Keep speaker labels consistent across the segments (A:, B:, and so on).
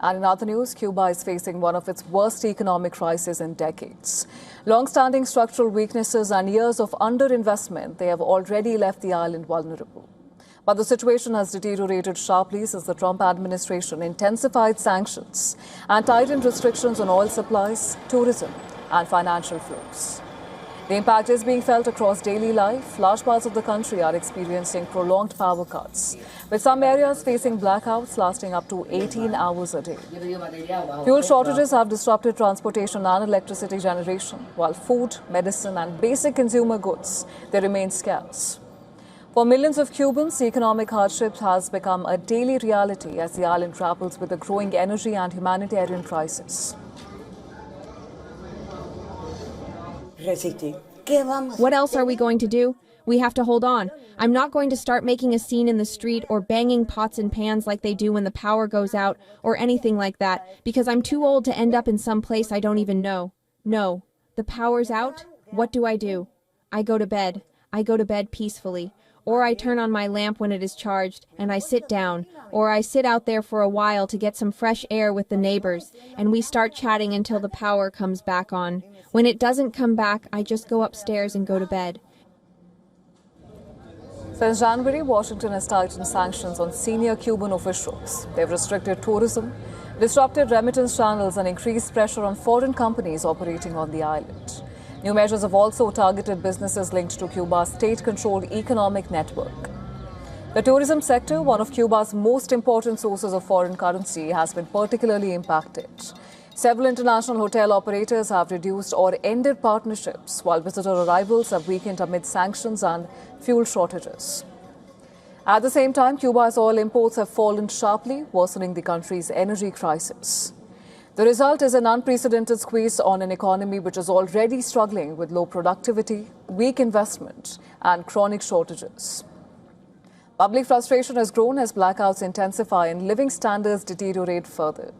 A: And in other news, Cuba is facing one of its worst economic crises in decades. Long-standing structural weaknesses and years of underinvestment, they have already left the island vulnerable. But the situation has deteriorated sharply since the Trump administration intensified sanctions and tightened restrictions on oil supplies, tourism, and financial flows. The impact is being felt across daily life. Large parts of the country are experiencing prolonged power cuts, with some areas facing blackouts lasting up to 18 hours a day. Fuel shortages have disrupted transportation and electricity generation, while food, medicine, and basic consumer goods, they remain scarce. For millions of Cubans, economic hardship has become a daily reality as the island grapples with a growing energy and humanitarian crisis.
B: What else are we going to do? We have to hold on. I'm not going to start making a scene in the street or banging pots and pans like they do when the power goes out or anything like that, because I'm too old to end up in some place I don't even know. No, the power's out. What do? I go to bed. I go to bed peacefully. Or I turn on my lamp when it is charged, and I sit down, or I sit out there for a while to get some fresh air with the neighbors, and we start chatting until the power comes back on. When it doesn't come back, I just go upstairs and go to bed.
A: Since January, Washington has tightened sanctions on senior Cuban officials. They've restricted tourism, disrupted remittance channels, and increased pressure on foreign companies operating on the island. New measures have also targeted businesses linked to Cuba's state-controlled economic network. The tourism sector, one of Cuba's most important sources of foreign currency, has been particularly impacted. Several international hotel operators have reduced or ended partnerships, while visitor arrivals have weakened amid sanctions and fuel shortages. At the same time, Cuba's oil imports have fallen sharply, worsening the country's energy crisis. The result is an unprecedented squeeze on an economy which is already struggling with low productivity, weak investment, and chronic shortages. Public frustration has grown as blackouts intensify and living standards deteriorate further.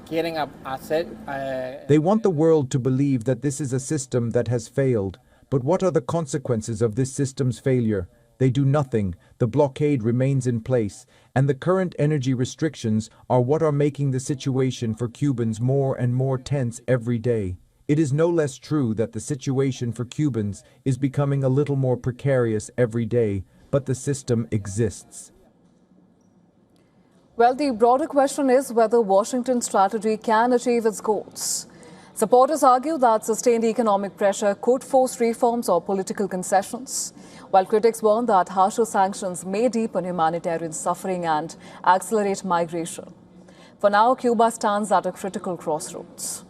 C: They want the world to believe that this is a system that has failed. But what are the consequences of this system's failure? They do nothing, the blockade remains in place, and the current energy restrictions are what are making the situation for Cubans more and more tense every day. It is no less true that the situation for Cubans is becoming a little more precarious every day, but the system exists.
A: Well, the broader question is whether Washington's strategy can achieve its goals. Supporters argue that sustained economic pressure could force reforms or political concessions, while critics warn that harsher sanctions may deepen humanitarian suffering and accelerate migration. For now, Cuba stands at a critical crossroads.